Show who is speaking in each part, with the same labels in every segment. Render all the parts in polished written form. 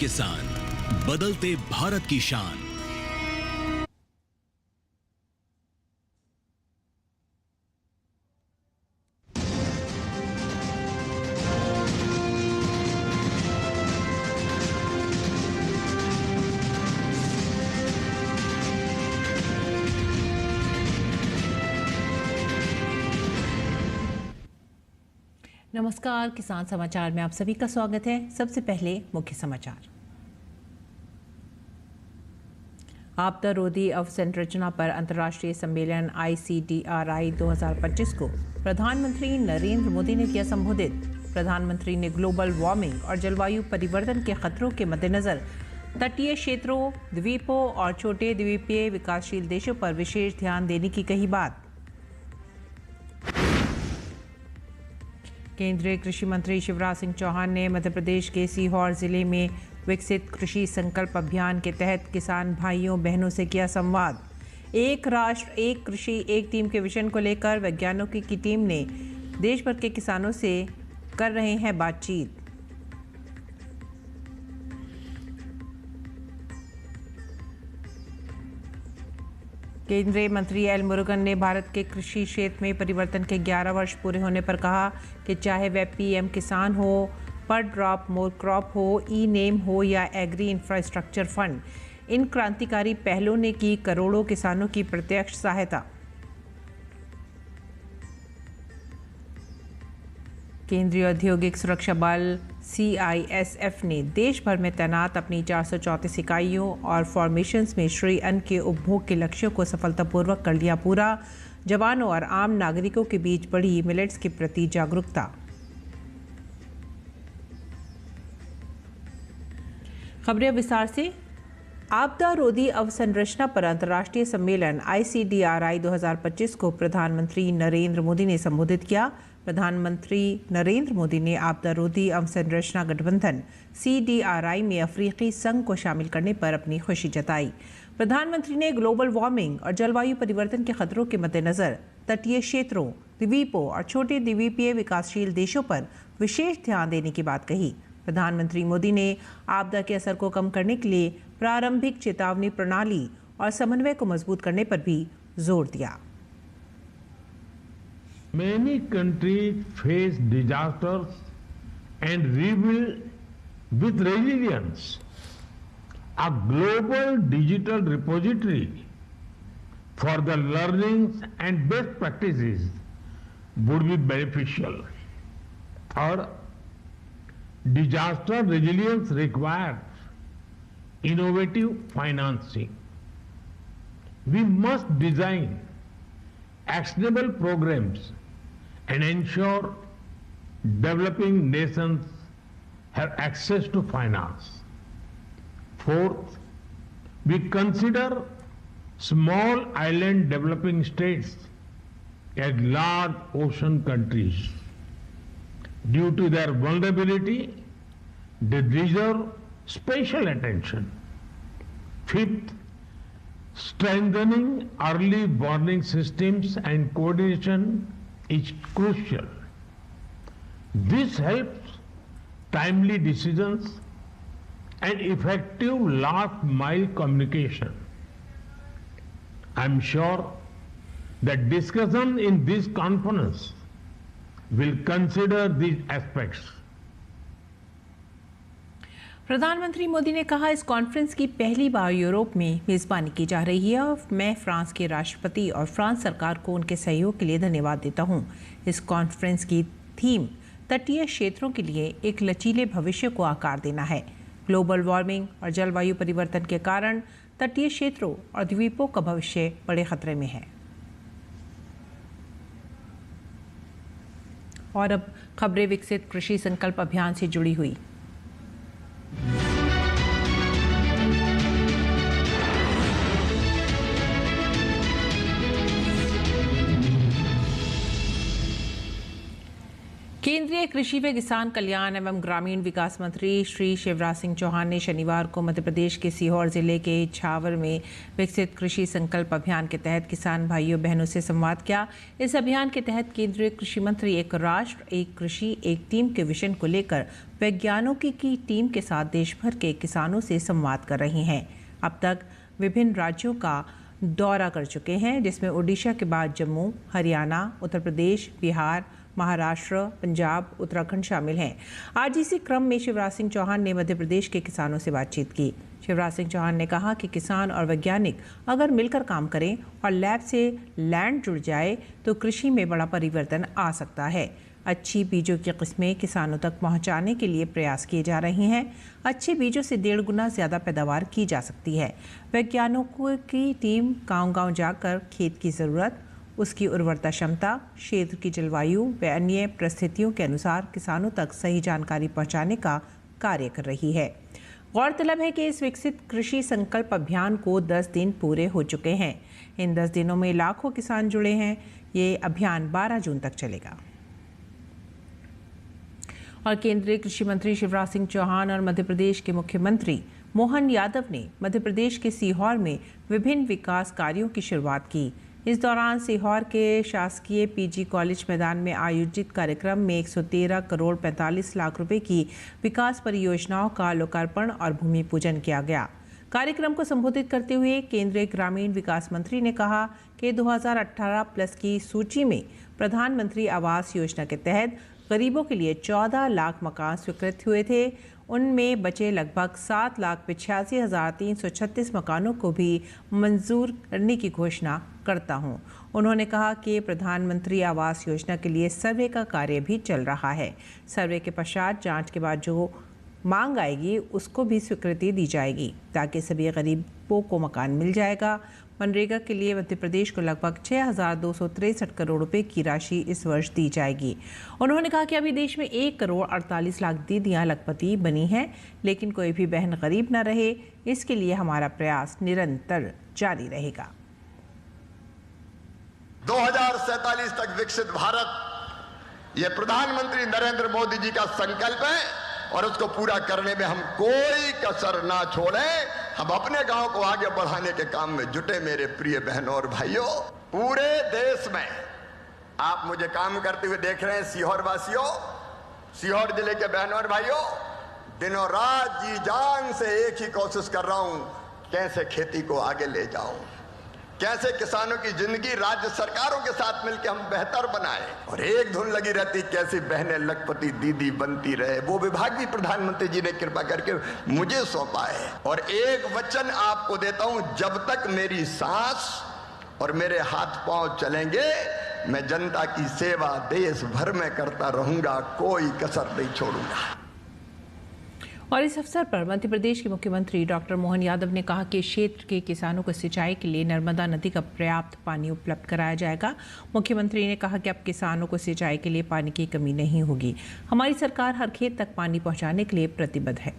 Speaker 1: किसान, बदलते भारत की शान।
Speaker 2: नमस्कार, किसान समाचार में आप सभी का स्वागत है। सबसे पहले मुख्य समाचार। आपदा रोधी अवसंरचना पर अंतर्राष्ट्रीय सम्मेलन ICDRI 2025 को प्रधानमंत्री नरेंद्र मोदी ने किया संबोधित। प्रधानमंत्री ने ग्लोबल वार्मिंग और जलवायु परिवर्तन के खतरों के मद्देनजर तटीय क्षेत्रों, द्वीपों और छोटे द्वीपीय विकासशील देशों पर विशेष ध्यान देने की कही बात। केंद्रीय कृषि मंत्री शिवराज सिंह चौहान ने मध्य प्रदेश के सीहोर जिले में विकसित कृषि संकल्प अभियान के तहत किसान भाइयों बहनों से किया संवाद। एक राष्ट्र एक कृषि एक टीम के विजन को लेकर वैज्ञानिकों की टीम ने देश भर के किसानों से कर रहे हैं बातचीत। केंद्रीय मंत्री एल मुरुगन ने भारत के कृषि क्षेत्र में परिवर्तन के 11 वर्ष पूरे होने पर कहा कि चाहे वह PM किसान हो, पर ड्रॉप मोर क्रॉप हो, ई-नेम हो या एग्री इंफ्रास्ट्रक्चर फंड, इन क्रांतिकारी पहलों ने की करोड़ों किसानों की प्रत्यक्ष सहायता। केंद्रीय औद्योगिक सुरक्षा बल CISF ने देश भर में तैनात अपनी 434 इकाइयों और फॉर्मेशंस में श्री अन्न के उपभोग के लक्ष्यों को सफलतापूर्वक कर लिया पूरा। जवानों और आम नागरिकों के बीच बढ़ी मिलेट्स के प्रति जागरूकता। खबरें विस्तार से। आपदा रोधी अवसंरचना पर अंतर्राष्ट्रीय सम्मेलन ICDRI 2025 को प्रधानमंत्री नरेंद्र मोदी ने संबोधित किया। प्रधानमंत्री नरेंद्र मोदी ने आपदा रोधी अवसंरचना गठबंधन CDRI में अफ्रीकी संघ को शामिल करने पर अपनी खुशी जताई। प्रधानमंत्री ने ग्लोबल वार्मिंग और जलवायु परिवर्तन के खतरों के मद्देनजर तटीय क्षेत्रों, द्वीपों और छोटे द्वीपीय विकासशील देशों पर विशेष ध्यान देने की बात कही। प्रधानमंत्री मोदी ने आपदा के असर को कम करने के लिए प्रारंभिक चेतावनी प्रणाली और समन्वय को मजबूत करने पर भी जोर दिया।
Speaker 3: Many countries face disasters and rebuild with resilience. A global digital repository for the learnings and best practices would be beneficial. Third, disaster resilience requires innovative financing. We must design actionable programs and ensure developing nations have access to finance. Fourth, we consider small island developing states as large ocean countries. Due to their vulnerability, they deserve special attention. Fifth, strengthening early warning systems and coordination is crucial. This helps timely decisions and effective last mile communication. I am sure that discussion in this conference will consider these aspects.
Speaker 2: प्रधानमंत्री मोदी ने कहा, इस conference की पहली बार Europe में मेज़बानी की जा रही है और मैं फ्रांस के राष्ट्रपति और फ्रांस सरकार को उनके सहयोग के लिए धन्यवाद देता हूं। इस कॉन्फ्रेंस की थीम तटीय क्षेत्रों के लिए एक लचीले भविष्य को आकार देना है। ग्लोबल वार्मिंग और जलवायु परिवर्तन के कारण तटीय क्षेत्रों और द्वीपों का भविष्य बड़े खतरे में है। और अब खबरें विकसित कृषि संकल्प अभियान से जुड़ी हुई। केंद्रीय कृषि व किसान कल्याण एवं ग्रामीण विकास मंत्री श्री शिवराज सिंह चौहान ने शनिवार को मध्य प्रदेश के सीहोर जिले के इछावर में विकसित कृषि संकल्प अभियान के तहत किसान भाइयों बहनों से संवाद किया। इस अभियान के तहत केंद्रीय कृषि मंत्री एक राष्ट्र एक कृषि एक टीम के विजन को लेकर वैज्ञानिकों की टीम के साथ देश भर के किसानों से संवाद कर रही हैं। अब तक विभिन्न राज्यों का दौरा कर चुके हैं, जिसमें ओडिशा के बाद जम्मू, हरियाणा, उत्तर प्रदेश, बिहार, महाराष्ट्र, पंजाब, उत्तराखंड शामिल हैं। आज इसी क्रम में शिवराज सिंह चौहान ने मध्य प्रदेश के किसानों से बातचीत की। शिवराज सिंह चौहान ने कहा कि किसान और वैज्ञानिक अगर मिलकर काम करें और लैब से लैंड जुड़ जाए तो कृषि में बड़ा परिवर्तन आ सकता है। अच्छी बीजों की किस्में किसानों तक पहुंचाने के लिए प्रयास किए जा रहे हैं। अच्छे बीजों से 1.5 गुना ज़्यादा पैदावार की जा सकती है। वैज्ञानिकों की टीम गांव-गांव जाकर खेत की ज़रूरत, उसकी उर्वरता क्षमता, क्षेत्र की जलवायु व अन्य परिस्थितियों के अनुसार किसानों तक सही जानकारी पहुंचाने का कार्य कर रही है। गौरतलब है कि इस विकसित कृषि संकल्प अभियान को 10 दिन पूरे हो चुके हैं। इन 10 दिनों में लाखों किसान जुड़े हैं। ये अभियान 12 जून तक चलेगा। और केंद्रीय कृषि मंत्री शिवराज सिंह चौहान और मध्य प्रदेश के मुख्यमंत्री मोहन यादव ने मध्य प्रदेश के सीहोर में विभिन्न विकास कार्यों की शुरुआत की। इस दौरान सीहोर के शासकीय पीजी कॉलेज मैदान में आयोजित कार्यक्रम में 113 करोड़ 45 लाख रुपए की विकास परियोजनाओं का लोकार्पण और भूमि पूजन किया गया। कार्यक्रम को संबोधित करते हुए केंद्रीय ग्रामीण विकास मंत्री ने कहा कि 2018 प्लस की सूची में प्रधानमंत्री आवास योजना के तहत गरीबों के लिए 14 लाख मकान स्वीकृत हुए थे। उनमें बचे लगभग 7,85,336 मकानों को भी मंजूर करने की घोषणा करता हूं। उन्होंने कहा कि प्रधानमंत्री आवास योजना के लिए सर्वे का कार्य भी चल रहा है। सर्वे के पश्चात जांच के बाद जो मांग आएगी उसको भी स्वीकृति दी जाएगी ताकि सभी गरीबों को मकान मिल जाएगा। मनरेगा के लिए मध्य प्रदेश को लगभग 6,263 करोड़ रुपए की राशि इस वर्ष दी जाएगी। उन्होंने कहा कि अभी देश में 1 करोड़ 48 लाख दीदियां लखपति बनी हैं, लेकिन कोई भी बहन गरीब न रहे, इसके लिए हमारा प्रयास निरंतर जारी रहेगा।
Speaker 4: 2047 तक विकसित भारत, ये प्रधानमंत्री नरेंद्र मोदी जी का संकल्प है और उसको पूरा करने में हम कोई कसर ना छोड़ें। हम अपने गांव को आगे बढ़ाने के काम में जुटे। मेरे प्रिय बहनों और भाइयों, पूरे देश में आप मुझे काम करते हुए देख रहे हैं। सीहोर वासियों, सीहोर जिले के बहनों और भाइयों, दिनों रात जी जान से एक ही कोशिश कर रहा हूं, कैसे खेती को आगे ले जाऊं, कैसे किसानों की जिंदगी राज्य सरकारों के साथ मिलकर हम बेहतर बनाए। और एक धुन लगी रहती, कैसी बहनें लखपति दीदी बनती रहे। वो विभाग भी प्रधानमंत्री जी ने कृपा करके मुझे सौंपा है। और एक वचन आपको देता हूं, जब तक मेरी सांस और मेरे हाथ पांव चलेंगे, मैं जनता की सेवा देश भर में करता रहूंगा, कोई कसर नहीं छोड़ूंगा।
Speaker 2: और इस अवसर पर मध्य प्रदेश के मुख्यमंत्री डॉक्टर मोहन यादव ने कहा कि क्षेत्र के किसानों को सिंचाई के लिए नर्मदा नदी का पर्याप्त पानी उपलब्ध कराया जाएगा। मुख्यमंत्री ने कहा कि अब किसानों को सिंचाई के लिए पानी की कमी नहीं होगी। हमारी सरकार हर खेत तक पानी पहुंचाने के लिए प्रतिबद्ध है।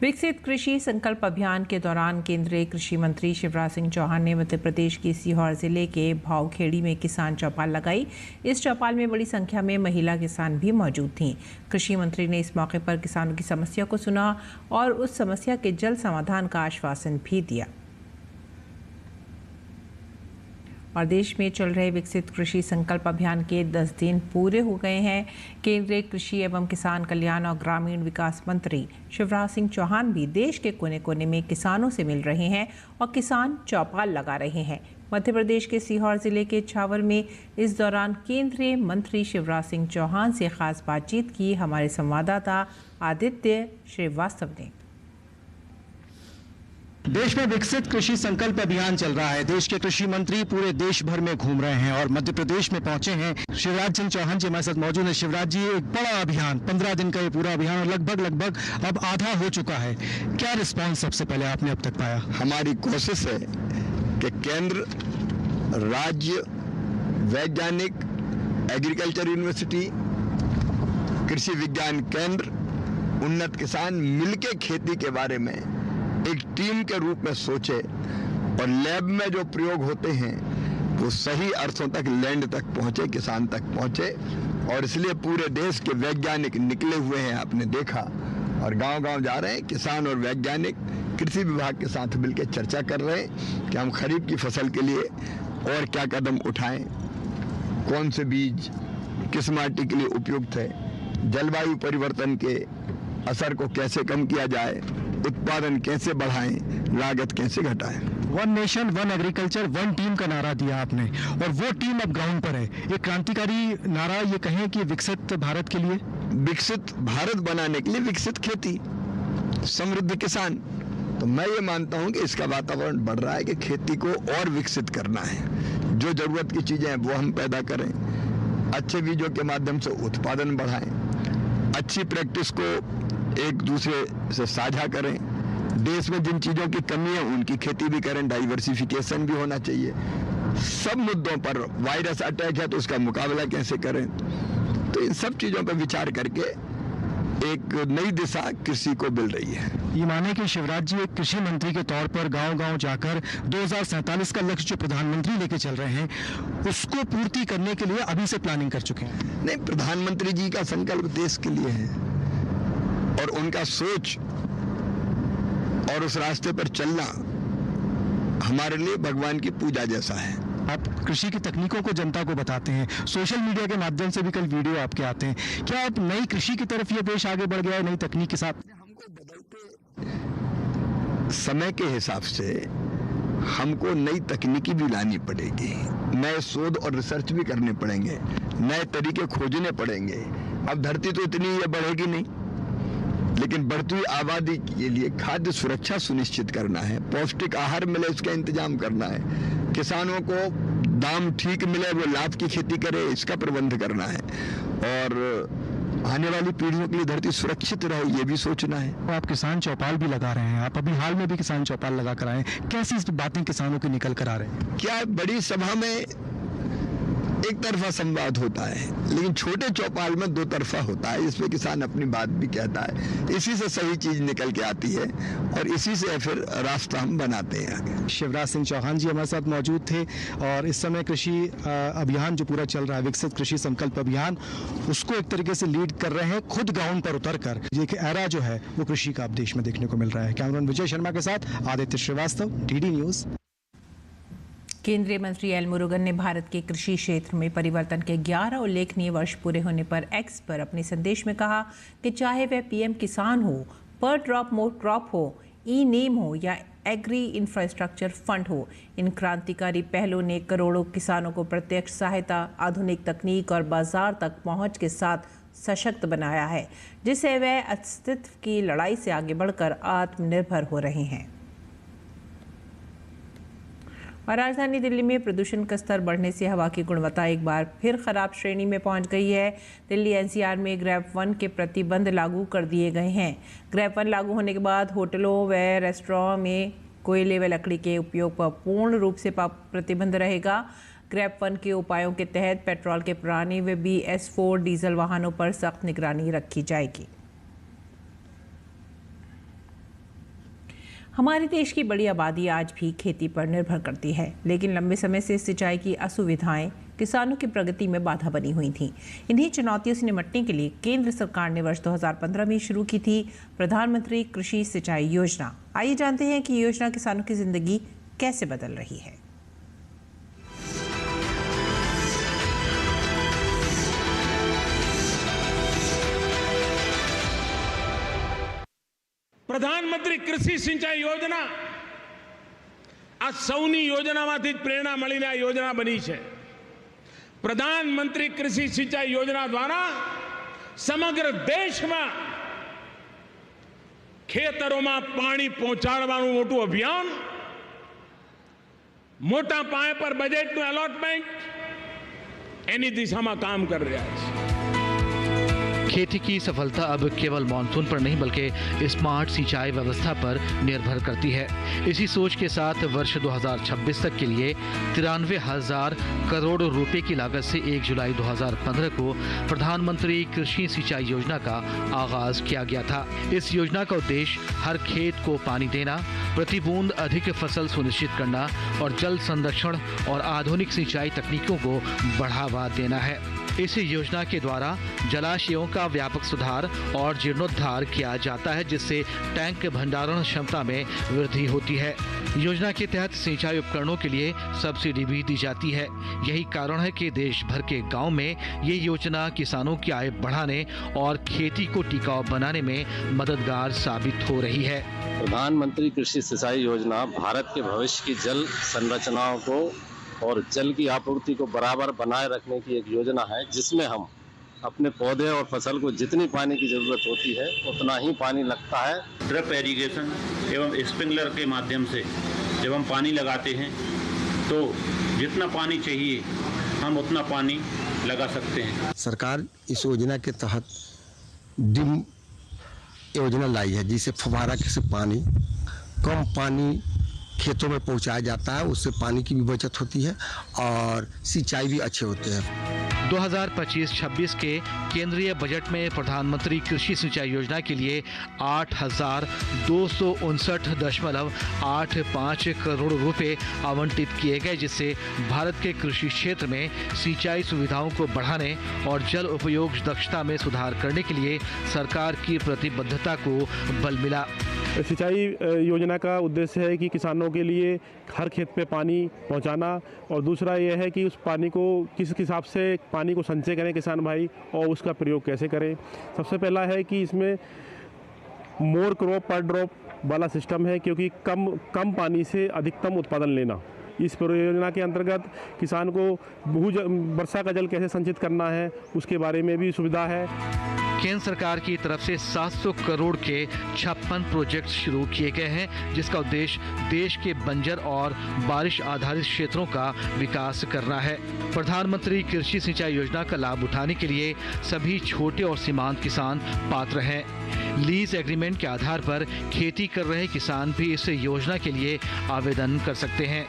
Speaker 2: विकसित कृषि संकल्प अभियान के दौरान केंद्रीय कृषि मंत्री शिवराज सिंह चौहान ने मध्य प्रदेश की सीहोर जिले के भावखेड़ी में किसान चौपाल लगाई। इस चौपाल में बड़ी संख्या में महिला किसान भी मौजूद थीं। कृषि मंत्री ने इस मौके पर किसानों की समस्या को सुना और उस समस्या के जल्द समाधान का आश्वासन भी दिया। और देश में चल रहे विकसित कृषि संकल्प अभियान के 10 दिन पूरे हो गए हैं। केंद्रीय कृषि एवं किसान कल्याण और ग्रामीण विकास मंत्री शिवराज सिंह चौहान भी देश के कोने कोने में किसानों से मिल रहे हैं और किसान चौपाल लगा रहे हैं। मध्य प्रदेश के सीहोर जिले के इछावर में इस दौरान केंद्रीय मंत्री शिवराज सिंह चौहान से खास बातचीत की हमारे संवाददाता आदित्य श्रीवास्तव ने।
Speaker 5: देश में विकसित कृषि संकल्प अभियान चल रहा है। देश के कृषि मंत्री पूरे देश भर में घूम रहे हैं और मध्य प्रदेश में पहुंचे हैं। शिवराज सिंह चौहान जी हमारे साथ मौजूद हैं। शिवराज जी, एक बड़ा अभियान, 15 दिन का ये पूरा अभियान और लगभग अब आधा हो चुका है। क्या रिस्पॉन्स सबसे पहले आपने अब तक पाया?
Speaker 4: हमारी कोशिश है कि केंद्र, राज्य, वैज्ञानिक, एग्रीकल्चर यूनिवर्सिटी, कृषि विज्ञान केंद्र, उन्नत किसान मिलके खेती के बारे में एक टीम के रूप में सोचे और लैब में जो प्रयोग होते हैं वो सही अर्थों तक, लैंड तक पहुंचे, किसान तक पहुंचे। और इसलिए पूरे देश के वैज्ञानिक निकले हुए हैं, आपने देखा, और गांव-गांव जा रहे हैं किसान और वैज्ञानिक कृषि विभाग के साथ मिलकर चर्चा कर रहे हैं कि हम खरीफ की फसल के लिए और क्या कदम उठाएं, कौन से बीज किस माटी के लिए उपयुक्त है, जलवायु परिवर्तन के असर को कैसे कम किया जाए, उत्पादन कैसे बढ़ाएं, लागत कैसे घटाएं।
Speaker 5: One nation one agriculture one team का नारा दिया आपने, और वो टीम अब ग्राउंड पर है। एक क्रांतिकारी नारा ये कहें कि विकसित भारत के लिए,
Speaker 4: विकसित भारत बनाने के लिए विकसित खेती, समृद्ध किसान। तो मैं ये मानता हूं कि इसका वातावरण बढ़ रहा है कि खेती को और विकसित करना है। जो जरूरत की चीजें हैं वो हम पैदा करें, अच्छे बीजों के माध्यम से उत्पादन बढ़ाएं, अच्छी प्रैक्टिस को एक दूसरे से साझा करें, देश में जिन चीजों की कमी है उनकी खेती भी करें, डाइवर्सिफिकेशन भी होना चाहिए। सब मुद्दों पर, वायरस अटैक है तो उसका मुकाबला कैसे करें, तो इन सब चीजों पर विचार करके एक नई दिशा कृषि को मिल रही है।
Speaker 5: ये माने कि शिवराज जी एक कृषि मंत्री के तौर पर गांव-गांव जाकर 2047 का लक्ष्य जो प्रधानमंत्री लेके चल रहे हैं उसको पूर्ति करने के लिए अभी से प्लानिंग कर चुके हैं।
Speaker 4: नहीं, प्रधानमंत्री जी का संकल्प देश के लिए है, और उनका सोच और उस रास्ते पर चलना हमारे लिए भगवान की पूजा जैसा है।
Speaker 5: आप कृषि की तकनीकों को जनता को बताते हैं, सोशल मीडिया के माध्यम से भी कल वीडियो आपके आते हैं। क्या आप नई कृषि की तरफ ये देश आगे बढ़ गया है नई तकनीक के साथ?
Speaker 4: हमको बदलते समय के हिसाब से हमको नई तकनीकी भी लानी पड़ेगी, नए शोध और रिसर्च भी करने पड़ेंगे, नए तरीके खोजने पड़ेंगे। अब धरती तो इतनी ये बढ़ेगी नहीं, लेकिन बढ़ती हुई आबादी के लिए खाद्य सुरक्षा सुनिश्चित करना है, पौष्टिक आहार मिले इसका इंतजाम करना है, किसानों को दाम ठीक मिले, वो लाभ की खेती करे, इसका प्रबंध करना है, और आने वाली पीढ़ियों के लिए धरती सुरक्षित रहे ये भी सोचना है।
Speaker 5: आप किसान चौपाल भी लगा रहे हैं, आप अभी हाल में भी किसान चौपाल लगा कर आए हैं, कैसी बातें किसानों की निकल कर आ रहे हैं?
Speaker 4: क्या बड़ी सभा में एक तरफा संवाद होता है, लेकिन छोटे चौपाल में दो तरफा होता है, इसमें किसान अपनी बात भी कहता है, इसी से सही चीज निकल के आती है और इसी से फिर रास्ता हम बनाते हैं आगे।
Speaker 5: शिवराज सिंह चौहान जी हमारे साथ मौजूद थे, और इस समय कृषि अभियान जो पूरा चल रहा है, विकसित कृषि संकल्प अभियान, उसको एक तरीके से लीड कर रहे हैं, खुद ग्राउंड पर उतर कर। ये एरा जो है वो कृषि का अब देश में देखने को मिल रहा है। कैमरामैन विजय शर्मा के साथ आदित्य श्रीवास्तव, डीडी न्यूज।
Speaker 2: केंद्रीय मंत्री एल मुरुगन ने भारत के कृषि क्षेत्र में परिवर्तन के 11 उल्लेखनीय वर्ष पूरे होने पर एक्स पर अपने संदेश में कहा कि चाहे वह पीएम किसान हो, पर ड्रॉप मोर क्रॉप हो, ई नेम हो या एग्री इंफ्रास्ट्रक्चर फंड हो, इन क्रांतिकारी पहलों ने करोड़ों किसानों को प्रत्यक्ष सहायता, आधुनिक तकनीक और बाजार तक पहुंच के साथ सशक्त बनाया है, जिससे वे अस्तित्व की लड़ाई से आगे बढ़कर आत्मनिर्भर हो रहे हैं। और राजधानी दिल्ली में प्रदूषण का स्तर बढ़ने से हवा की गुणवत्ता एक बार फिर खराब श्रेणी में पहुंच गई है। दिल्ली एनसीआर में ग्रेप 1 के प्रतिबंध लागू कर दिए गए हैं। ग्रेप 1 लागू होने के बाद होटलों व रेस्टोरेंट में कोयले व लकड़ी के उपयोग पर पूर्ण रूप से प्रतिबंध रहेगा। ग्रेप 1 के उपायों के तहत पेट्रोल के पुराने व BS4 डीजल वाहनों पर सख्त निगरानी रखी जाएगी। हमारे देश की बड़ी आबादी आज भी खेती पर निर्भर करती है, लेकिन लंबे समय से सिंचाई की असुविधाएं किसानों की प्रगति में बाधा बनी हुई थीं। इन्हीं चुनौतियों से निपटने के लिए केंद्र सरकार ने वर्ष 2015 में शुरू की थी प्रधानमंत्री कृषि सिंचाई योजना। आइए जानते हैं कि योजना किसानों की जिंदगी कैसे बदल रही है।
Speaker 6: પ્રધાનમંત્રી કૃષિ સિંચાઈ યોજના આ સૌની યોજનામાંથી જ પ્રેરણા મળીને આ યોજના બની છે। પ્રધાનમંત્રી કૃષિ સિંચાઈ યોજના દ્વારા સમગ્ર દેશમાં ખેતરોમાં પાણી પહોંચાડવાનું મોટું અભિયાન, મોટા પાયે પર બજેટનું એલોટમેન્ટ એની દિશામાં કામ કરી રહ્યા છે।
Speaker 7: खेती की सफलता अब केवल मानसून पर नहीं बल्कि स्मार्ट सिंचाई व्यवस्था पर निर्भर करती है। इसी सोच के साथ वर्ष 2026 तक के लिए 93,000 करोड़ रुपए की लागत से 1 जुलाई 2015 को प्रधानमंत्री कृषि सिंचाई योजना का आगाज किया गया था। इस योजना का उद्देश्य हर खेत को पानी देना, प्रति बूंद अधिक फसल सुनिश्चित करना और जल संरक्षण और आधुनिक सिंचाई तकनीकों को बढ़ावा देना है। इस योजना के द्वारा जलाशयों का व्यापक सुधार और जीर्णोद्धार किया जाता है, जिससे टैंक भंडारण क्षमता में वृद्धि होती है। योजना के तहत सिंचाई उपकरणों के लिए सब्सिडी भी दी जाती है। यही कारण है कि देश भर के गांव में ये योजना किसानों की आय बढ़ाने और खेती को टिकाऊ बनाने में मददगार साबित हो रही है।
Speaker 8: प्रधानमंत्री कृषि सिंचाई योजना भारत के भविष्य की जल संरचनाओं को और जल की आपूर्ति को बराबर बनाए रखने की एक योजना है, जिसमें हम अपने पौधे और फसल को जितनी पानी की जरूरत होती है उतना ही पानी लगता है।
Speaker 9: ड्रिप इरिगेशन एवं स्प्रिंकलर के माध्यम से जब हम पानी लगाते हैं तो जितना पानी चाहिए हम उतना पानी लगा सकते हैं।
Speaker 10: सरकार इस योजना के तहत डिम योजना लाई है, जिसे फव्वारा से पानी कम पानी खेतों में पहुंचाया जाता है। उससे पानी की भी बचत होती है और सिंचाई भी अच्छे होते हैं।
Speaker 7: 2025-26 के केंद्रीय बजट में प्रधानमंत्री कृषि सिंचाई योजना के लिए 8,259.85 करोड़ रुपए आवंटित किए गए, जिससे भारत के कृषि क्षेत्र में सिंचाई सुविधाओं को बढ़ाने और जल उपयोग दक्षता में सुधार करने के लिए सरकार की प्रतिबद्धता को बल मिला।
Speaker 11: सिंचाई योजना का उद्देश्य है कि किसानों के लिए हर खेत पे पानी पहुंचाना, और दूसरा यह है कि उस पानी को किस हिसाब से पानी को संचय करें किसान भाई और उसका प्रयोग कैसे करें। सबसे पहला है कि इसमें मोर क्रॉप पर ड्रॉप वाला सिस्टम है, क्योंकि कम पानी से अधिकतम उत्पादन लेना। इस परियोजना के अंतर्गत किसान को वर्षा का जल कैसे संचित करना है उसके बारे में भी सुविधा है।
Speaker 7: केंद्र सरकार की तरफ से 700 करोड़ के 56 प्रोजेक्ट शुरू किए गए हैं, जिसका उद्देश्य देश के बंजर और बारिश आधारित क्षेत्रों का विकास करना है। प्रधानमंत्री कृषि सिंचाई योजना का लाभ उठाने के लिए सभी छोटे और सीमांत किसान पात्र हैं। लीज एग्रीमेंट के आधार पर खेती कर रहे किसान भी इस योजना के लिए आवेदन कर सकते हैं।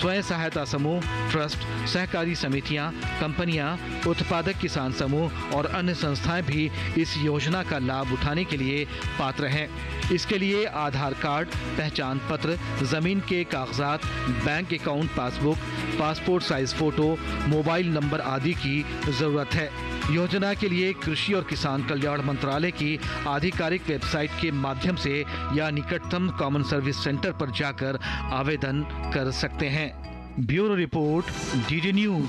Speaker 7: स्वयं सहायता समूह, ट्रस्ट, सहकारी समितियां, कंपनियां, उत्पादक किसान समूह और अन्य संस्थाएं भी इस योजना का लाभ उठाने के लिए पात्र हैं। इसके लिए आधार कार्ड, पहचान पत्र, जमीन के कागजात, bank account passbook, passport size photo, mobile number आदि की जरूरत है। योजना के लिए कृषि और किसान कल्याण मंत्रालय की आधिकारिक वेबसाइट के माध्यम से या निकटतम कॉमन सर्विस सेंटर पर जाकर आवेदन कर सकते हैं। Bureau report, DD news.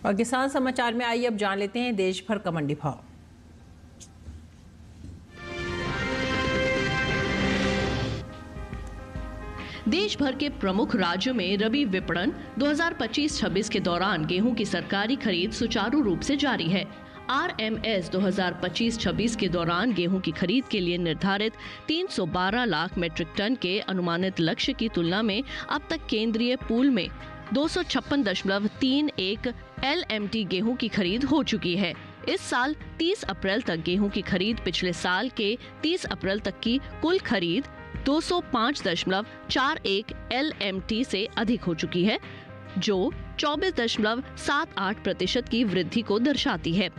Speaker 2: और किसान समाचार में आइए अब जान लेते हैं देश भर का मंडी भाव।
Speaker 12: देश भर के प्रमुख राज्यों में रबी विपणन 2025-26 के दौरान गेहूं की सरकारी खरीद सुचारू रूप से जारी है। RMS 2025-26 के दौरान गेहूं की खरीद के लिए निर्धारित 312 लाख मीट्रिक टन के अनुमानित लक्ष्य की तुलना में अब तक केंद्रीय पूल में 256.31 LMT गेहूं की खरीद हो चुकी है। इस साल 30 अप्रैल तक गेहूं की खरीद पिछले साल के 30 अप्रैल तक की कुल खरीद 205.41 LMT से अधिक हो चुकी है, जो 24.78% की वृद्धि को दर्शाती है।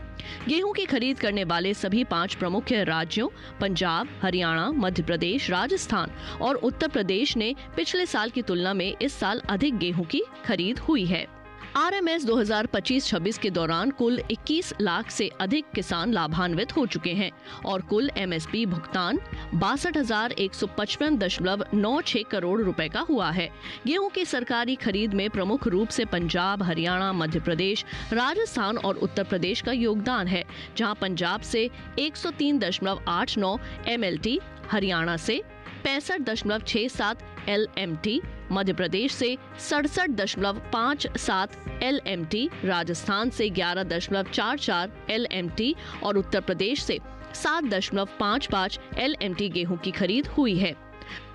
Speaker 12: गेहूं की खरीद करने वाले सभी 5 प्रमुख राज्यों पंजाब, हरियाणा, मध्य प्रदेश, राजस्थान और उत्तर प्रदेश ने पिछले साल की तुलना में इस साल अधिक गेहूं की खरीद हुई है। RMS 2025-26 के दौरान कुल 21 लाख से अधिक किसान लाभान्वित हो चुके हैं और कुल MSP भुगतान 62,155.96 करोड़ रुपए का हुआ है। गेहूं की सरकारी खरीद में प्रमुख रूप से पंजाब, हरियाणा, मध्य प्रदेश, राजस्थान और उत्तर प्रदेश का योगदान है, जहां पंजाब से 103.89 MLT, हरियाणा से 65.67 LMT, मध्य प्रदेश से 67.57 LMT, राजस्थान से 11.44 LMT और उत्तर प्रदेश से 7.55 LMT गेहूं की खरीद हुई है।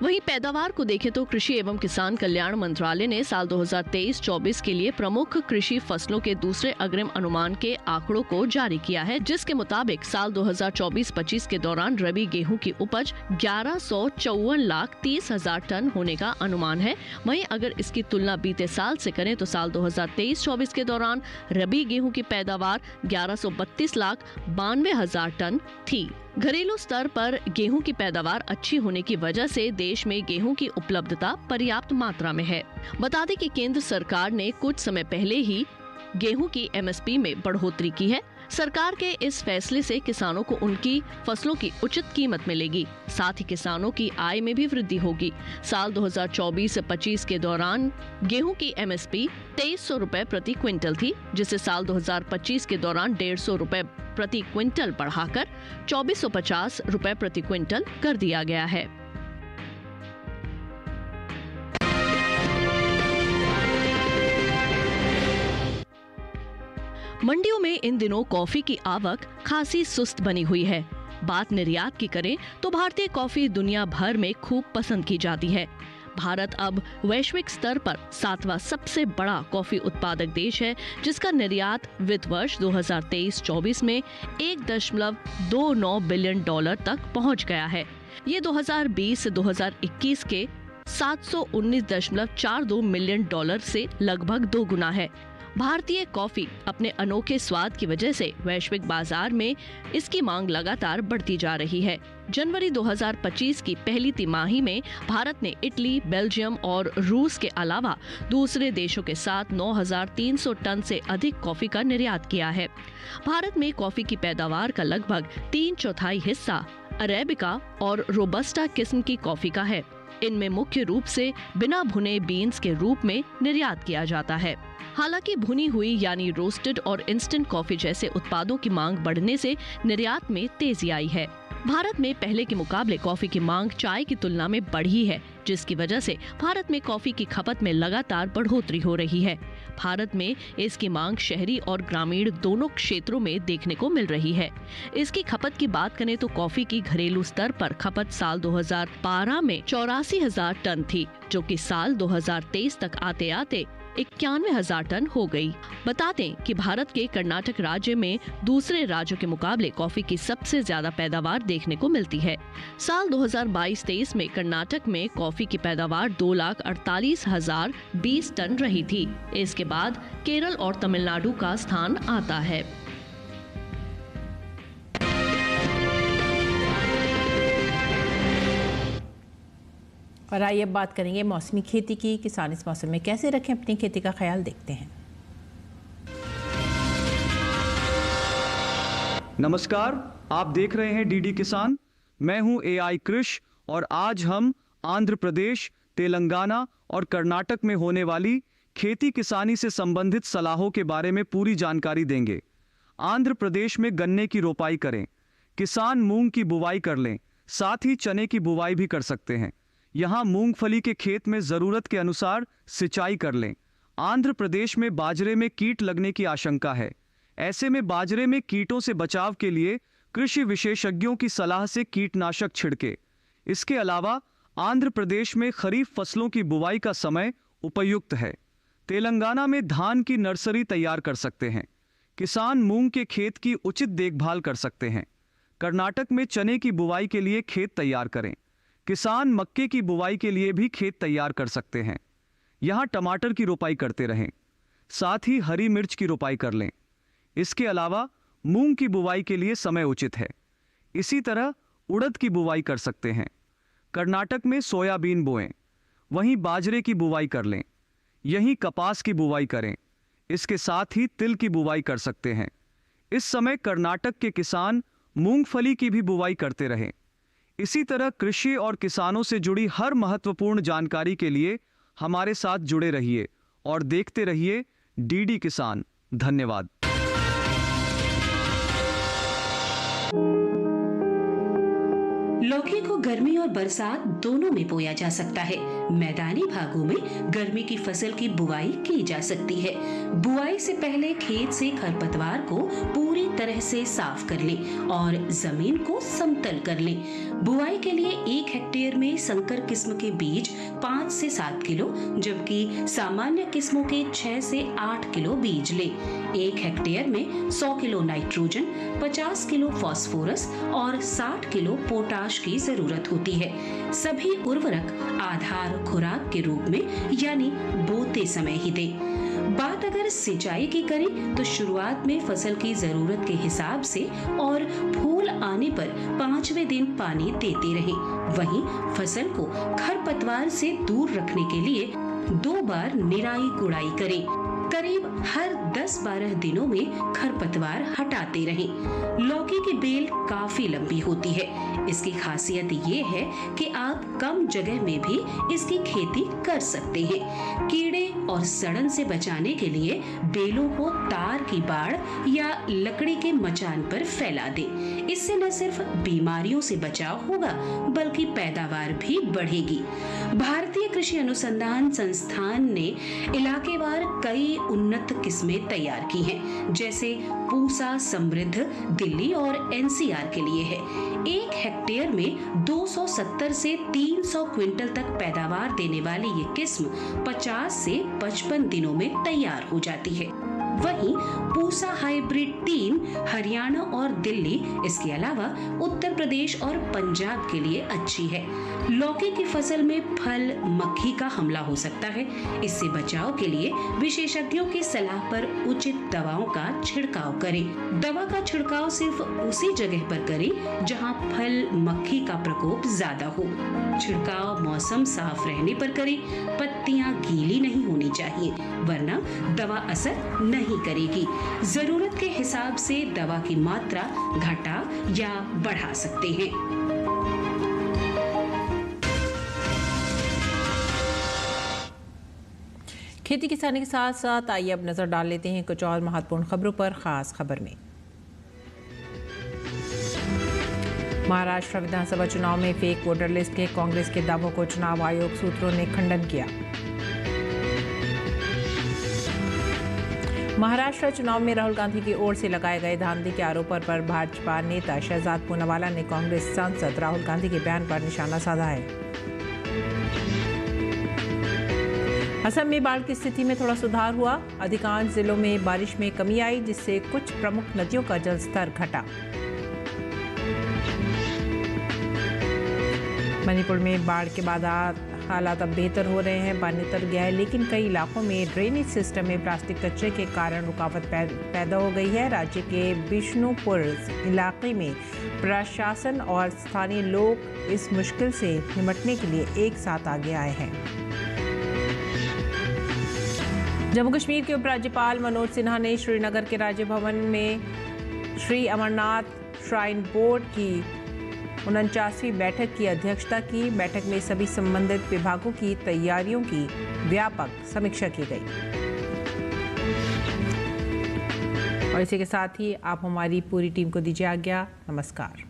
Speaker 12: वहीं पैदावार को देखें तो कृषि एवं किसान कल्याण मंत्रालय ने साल 2023-24 के लिए प्रमुख कृषि फसलों के दूसरे अग्रिम अनुमान के आंकड़ों को जारी किया है, जिसके मुताबिक साल 2024-25 के दौरान रबी गेहूं की उपज 1154,30,000 टन होने का अनुमान है। वहीं अगर इसकी तुलना बीते साल से करें तो साल 2023-24 के दौरान रबी गेहूं की पैदावार 1132,92,000 टन थी। घरेलू स्तर पर गेहूं की पैदावार अच्छी होने की वजह से देश में गेहूं की उपलब्धता पर्याप्त मात्रा में है। बता दें कि केंद्र सरकार ने कुछ समय पहले ही गेहूं की एमएसपी में बढ़ोतरी की है। सरकार के इस फैसले से किसानों को उनकी फसलों की उचित कीमत मिलेगी, साथ ही किसानों की आय में भी वृद्धि होगी। साल 2024-25 के दौरान गेहूं की एमएसपी 2300 रुपए प्रति क्विंटल थी, जिसे साल 2025 के दौरान 150 रुपए प्रति क्विंटल बढ़ाकर 2450 रुपए प्रति क्विंटल कर दिया गया है। मंडियों में इन दिनों कॉफी की आवक खासी सुस्त बनी हुई है। बात निर्यात की करें तो भारतीय कॉफी दुनिया भर में खूब पसंद की जाती है। भारत अब वैश्विक स्तर पर 7वां सबसे बड़ा कॉफी उत्पादक देश है, जिसका निर्यात वित्त वर्ष 2023-24 में $1.29 बिलियन तक पहुंच गया है। ये 2020 से 2021 के $719.42 मिलियन से लगभग 2 गुना है। भारतीय कॉफी अपने अनोखे स्वाद की वजह से वैश्विक बाजार में इसकी मांग लगातार बढ़ती जा रही है। जनवरी 2025 की पहली तिमाही में भारत ने इटली, बेल्जियम और रूस के अलावा दूसरे देशों के साथ 9,300 टन से अधिक कॉफी का निर्यात किया है। भारत में कॉफी की पैदावार का लगभग 3/4 हिस्सा अरेबिका और रोबस्टा किस्म की कॉफी का है। इनमें मुख्य रूप से बिना भुने बीन्स के रूप में निर्यात किया जाता है। हालांकि भुनी हुई यानी रोस्टेड और इंस्टेंट कॉफी जैसे उत्पादों की मांग बढ़ने से निर्यात में तेजी आई है। भारत में पहले के मुकाबले कॉफी की मांग चाय की तुलना में बढ़ी है, जिसकी वजह से भारत में कॉफी की खपत में लगातार बढ़ोतरी हो रही है। भारत में इसकी मांग शहरी और ग्रामीण दोनों क्षेत्रों में देखने को मिल रही है। इसकी खपत की बात करें तो कॉफी की घरेलू स्तर पर खपत साल 2012 में 84,000 टन थी, जो कि साल 2023 तक आते आते 91,000 टन हो गई। बता दें कि भारत के कर्नाटक राज्य में दूसरे राज्यों के मुकाबले कॉफी की सबसे ज्यादा पैदावार देखने को मिलती है। साल 2022-23 में कर्नाटक में कॉफी की पैदावार 2,48,020 टन रही थी। इसके बाद केरल और तमिलनाडु का स्थान आता है।
Speaker 2: और आइए अब बात करेंगे मौसमी खेती की। किसान इस मौसम में कैसे रखें अपनी खेती का ख्याल, देखते हैं।
Speaker 13: नमस्कार, आप देख रहे हैं डीडी किसान। मैं हूं AI कृष और आज हम आंध्र प्रदेश, तेलंगाना और कर्नाटक में होने वाली खेती किसानी से संबंधित सलाहों के बारे में पूरी जानकारी देंगे। आंध्र प्रदेश में गन्ने की रोपाई करें, किसान मूंग की बुवाई कर लें, साथ ही चने की बुवाई भी कर सकते हैं। यहाँ मूंगफली के खेत में जरूरत के अनुसार सिंचाई कर लें। आंध्र प्रदेश में बाजरे में कीट लगने की आशंका है। ऐसे में बाजरे में कीटों से बचाव के लिए कृषि विशेषज्ञों की सलाह से कीटनाशक छिड़के। इसके अलावा आंध्र प्रदेश में खरीफ फसलों की बुवाई का समय उपयुक्त है। तेलंगाना में धान की नर्सरी तैयार कर सकते हैं। किसान मूंग के खेत की उचित देखभाल कर सकते हैं। कर्नाटक में चने की बुवाई के लिए खेत तैयार करें। किसान मक्के की बुवाई के लिए भी खेत तैयार कर सकते हैं। यहाँ टमाटर की रोपाई करते रहें, साथ ही हरी मिर्च की रोपाई कर लें। इसके अलावा मूंग की बुवाई के लिए समय उचित है। इसी तरह उड़द की बुवाई कर सकते हैं। कर्नाटक में सोयाबीन बोएं, वहीं बाजरे की बुवाई कर लें। यहीं कपास की बुवाई करें। इसके साथ ही तिल की बुवाई कर सकते हैं। इस समय कर्नाटक के किसान मूंगफली की भी बुवाई करते रहें। इसी तरह कृषि और किसानों से जुड़ी हर महत्वपूर्ण जानकारी के लिए हमारे साथ जुड़े रहिए और देखते रहिए डीडी किसान। धन्यवाद।
Speaker 14: लौकी को गर्मी और बरसात दोनों में बोया जा सकता है। मैदानी भागों में गर्मी की फसल की बुआई की जा सकती है। बुआई से पहले खेत से खरपतवार को पूरी तरह से साफ कर लें और जमीन को समतल कर लें। बुआई के लिए 1 हेक्टेयर में संकर किस्म के बीज 5 से 7 किलो, जबकि सामान्य किस्मों के 6 से 8 किलो बीज लें। 1 हेक्टेयर में 100 किलो नाइट्रोजन, 50 किलो फास्फोरस और 60 किलो पोटाश की जरूरत होती है। सभी उर्वरक आधार खुराक के रूप में यानी बोते समय ही दें। बात अगर सिंचाई की करें तो शुरुआत में फसल की जरूरत के हिसाब से और फूल आने पर 5वें दिन पानी देते रहें। वहीं फसल को खरपतवार से दूर रखने के लिए 2 बार निराई गुड़ाई करें। करीब हर 10-12 दिनों में खरपतवार हटाते रहें। लौकी की बेल काफी लंबी होती है। इसकी खासियत ये है कि आप कम जगह में भी इसकी खेती कर सकते हैं। कीड़े और सड़न से बचाने के लिए बेलों को तार की बाड़ या लकड़ी के मचान पर फैला दें। इससे न सिर्फ बीमारियों से बचाव होगा बल्कि पैदावार भी बढ़ेगी। भारतीय कृषि अनुसंधान संस्थान ने इलाकेवार कई उन्नत किस्में तैयार की हैं, जैसे पूसा समृद्ध दिल्ली और एनसीआर के लिए है। 1 हेक्टेयर में 270 से 300 क्विंटल तक पैदावार देने वाली ये किस्म 50 से 55 दिनों में तैयार हो जाती है। वहीं पूसा हाइब्रिड 3 हरियाणा और दिल्ली, इसके अलावा उत्तर प्रदेश और पंजाब के लिए अच्छी है। लौकी की फसल में फल मक्खी का हमला हो सकता है। इससे बचाव के लिए विशेषज्ञों की सलाह पर उचित दवाओं का छिड़काव करें। दवा का छिड़काव सिर्फ उसी जगह पर करें जहां फल मक्खी का प्रकोप ज्यादा हो। छिड़काव मौसम साफ रहने पर करें। पत्तियां गीली नहीं होनी चाहिए, वरना दवा असर नहीं करेगी। जरूरत के हिसाब से दवा की मात्रा घटा या बढ़ा सकते हैं।
Speaker 2: खेती किसानी के साथ साथ आइए अब नजर डाल लेते हैं कुछ और महत्वपूर्ण खबरों पर। खास खबर में महाराष्ट्र विधानसभा चुनाव में फेक वोटर लिस्ट के कांग्रेस के दावों को चुनाव आयोग सूत्रों ने खंडन किया। महाराष्ट्र चुनाव में राहुल गांधी की ओर से लगाए गए धांधली के आरोपों पर भाजपा नेता शहजाद पूनावाला ने कांग्रेस सांसद राहुल गांधी के बयान पर निशाना साधा है। असम में बाढ़ की स्थिति में थोड़ा सुधार हुआ। अधिकांश जिलों में बारिश में कमी आई, जिससे कुछ प्रमुख नदियों का जलस्तर घटा। मणिपुर में बाढ़ के बाद हालात अब बेहतर हो रहे हैं। पानी उतर गया है, लेकिन कई इलाकों में ड्रेनेज सिस्टम में प्लास्टिक कचरे के कारण रुकावट पैदा हो गई है। राज्य के बिष्णुपुर इलाके में प्रशासन और स्थानीय लोग इस मुश्किल से निपटने के लिए एक साथ आगे आए हैं। जम्मू कश्मीर के उपराज्यपाल मनोज सिन्हा ने श्रीनगर के राज्य भवन में श्री अमरनाथ श्राइन बोर्ड की 49वीं बैठक की अध्यक्षता की। बैठक में सभी संबंधित विभागों की तैयारियों की व्यापक समीक्षा की गई। और इसी के साथ ही आप हमारी पूरी टीम को दीजिए आज्ञा। नमस्कार।